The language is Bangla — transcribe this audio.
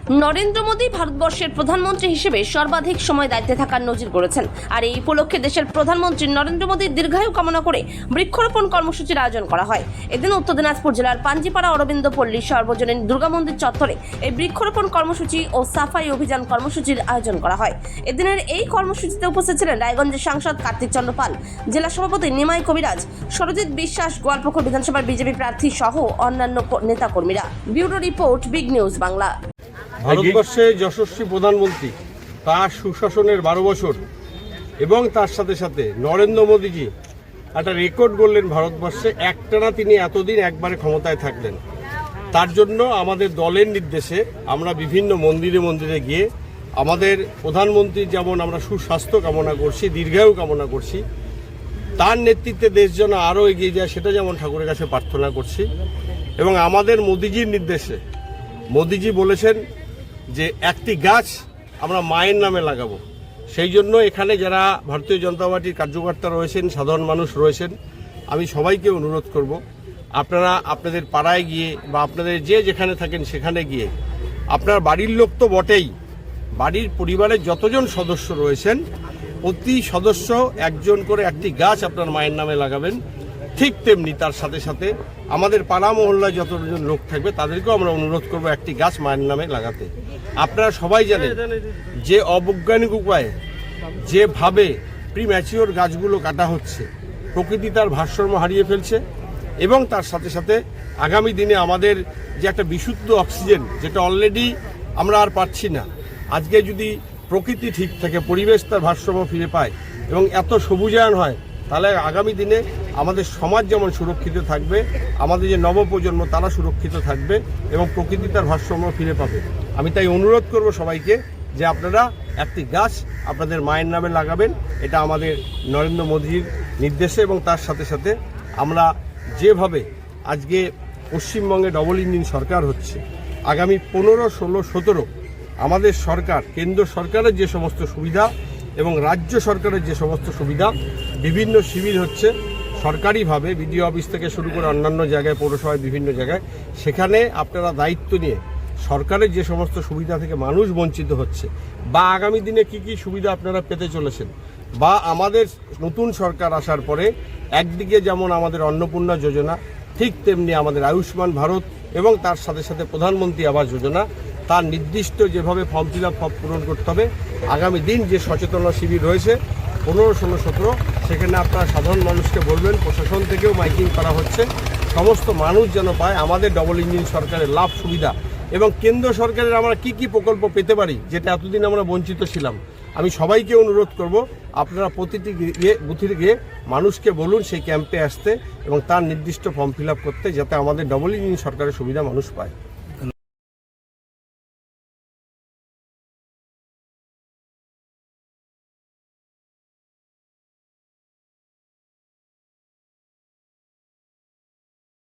নরেন্দ্র মোদী ভারতবর্ষের প্রধানমন্ত্রী হিসেবে সর্বাধিক সময় দায়িত্বে থাকার নজির গড়েছেন। আর এই উপলক্ষে দেশের প্রধানমন্ত্রী নরেন্দ্র মোদীর দীর্ঘায়ু কামনা করে বৃক্ষরোপণ কর্মসূচির আয়োজন করা হয়। এদিন উত্তর দিনাজপুর জেলার পাঞ্জিপাড়া অরবিন্দ পল্লী সর্বজনীন দুর্গা মন্দির চত্বরে এই বৃক্ষরোপণ কর্মসূচি ও সাফাই অভিযান কর্মসূচির আয়োজন করা হয়। এদিনের এই কর্মসূচিতে উপস্থিত ছিলেন রায়গঞ্জের সাংসদ কার্তিক চন্দ্র পাল, জেলা সভাপতি নিমাই কবিরাজ, সরজিৎ বিশ্বাস, গোয়ালপুকুর বিধানসভার বিজেপি প্রার্থী সহ অন্যান্য নেতাকর্মীরা। Bureau report, big news Bangla. ভারতবর্ষে যশস্বী প্রধানমন্ত্রী, তার সুশাসনের 12 বছর এবং তার সাথে সাথে নরেন্দ্র মোদীজি একটা রেকর্ড গড়লেন ভারতবর্ষে। একটানা তিনি এতদিন একবারে ক্ষমতায় থাকলেন। তার জন্য আমাদের দলের নির্দেশে আমরা বিভিন্ন মন্দিরে মন্দিরে গিয়ে আমাদের প্রধানমন্ত্রীর যেমন আমরা সুস্বাস্থ্য কামনা করছি, দীর্ঘায়ু কামনা করছি, তার নেতৃত্বে দেশ যেন আরও এগিয়ে যায় সেটা যেমন ঠাকুরের কাছে প্রার্থনা করছি। এবং আমাদের মোদীজির নির্দেশে মোদীজি বলেছেন যে একটি গাছ আমরা মায়ের নামে লাগাবো। সেই জন্য এখানে যারা ভারতীয় জনতা পার্টির কার্যকর্তা রয়েছেন, সাধারণ মানুষ রয়েছেন, আমি সবাইকে অনুরোধ করব আপনারা আপনাদের পাড়ায় গিয়ে বা আপনাদের যে যেখানে থাকেন সেখানে গিয়ে আপনার বাড়ির লোক তো বটেই, বাড়ির পরিবারের যতজন সদস্য রয়েছেন প্রতি সদস্য একজন করে একটি গাছ আপনার মায়ের নামে লাগাবেন। ঠিক তেমনি তার সাথে সাথে আমাদের পাড়া মহল্লায় যতজন লোক থাকবে তাদেরকেও আমরা অনুরোধ করব একটি গাছ মায়ের নামে লাগাতে। আপনারা সবাই জানেন যে অবৈজ্ঞানিক উপায়ে যেভাবে প্রিম্যাচিওর গাছগুলো কাটা হচ্ছে, প্রকৃতি তার ভারসাম্য হারিয়ে ফেলছে এবং তার সাথে সাথে আগামী দিনে আমাদের যে একটা বিশুদ্ধ অক্সিজেন যেটা অলরেডি আমরা আর পাচ্ছি না, আজকে যদি প্রকৃতি ঠিক থাকে, পরিবেশ তার ভারসাম্য ফিরে পায় এবং এত সবুজায়ন হয়, তাহলে আগামী দিনে আমাদের সমাজ যেমন সুরক্ষিত থাকবে, আমাদের যে নবপ্রজন্ম তারা সুরক্ষিত থাকবে এবং প্রকৃতি তার ভারসাম্য ফিরে পাবে। আমি তাই অনুরোধ করব সবাইকে যে আপনারা একটি গাছ আপনাদের মায়ের নামে লাগাবেন। এটা আমাদের নরেন্দ্র মোদীর নির্দেশে এবং তার সাথে সাথে আমরা যেভাবে আজকে পশ্চিমবঙ্গে ডবল ইঞ্জিন সরকার হচ্ছে, আগামী 15, 16, 17 আমাদের সরকার, কেন্দ্র সরকারের যে সমস্ত সুবিধা এবং রাজ্য সরকারের যে সমস্ত সুবিধা, বিভিন্ন শিবির হচ্ছে সরকারিভাবে, বিডিও অফিস থেকে শুরু করে অন্যান্য জায়গায়, পৌরসভায় বিভিন্ন জায়গায়, সেখানে আপনারা দায়িত্ব নিয়ে সরকারের যে সমস্ত সুবিধা থেকে মানুষ বঞ্চিত হচ্ছে বা আগামী দিনে কি কি সুবিধা আপনারা পেতে চলেছেন, বা আমাদের নতুন সরকার আসার পরে একদিকে যেমন আমাদের অন্নপূর্ণা যোজনা, ঠিক তেমনি আমাদের আয়ুষ্মান ভারত এবং তার সাথে সাথে প্রধানমন্ত্রী আবাস যোজনা, তার নির্দিষ্ট যেভাবে ফর্ম ফিল আপ পূরণ করতে হবে। আগামী দিন যে সচেতনতা শিবির রয়েছে 15, 16, 17, সেখানে আপনারা সাধারণ মানুষকে বলবেন, প্রশাসন থেকেও মাইকিং করা হচ্ছে, সমস্ত মানুষ যেন পায় আমাদের ডবল ইঞ্জিন সরকারের লাভ সুবিধা এবং কেন্দ্র সরকারের আমরা কি কি প্রকল্প পেতে পারি যেটা এতদিন আমরা বঞ্চিত ছিলাম। আমি সবাইকে অনুরোধ করব আপনারা প্রতিটি বুথে গিয়ে মানুষকে বলুন সেই ক্যাম্পে আসতে এবং তার নির্দিষ্ট ফর্ম ফিল আপ করতে, যাতে আমাদের ডবল ইঞ্জিন সরকারের সুবিধা মানুষ পায়।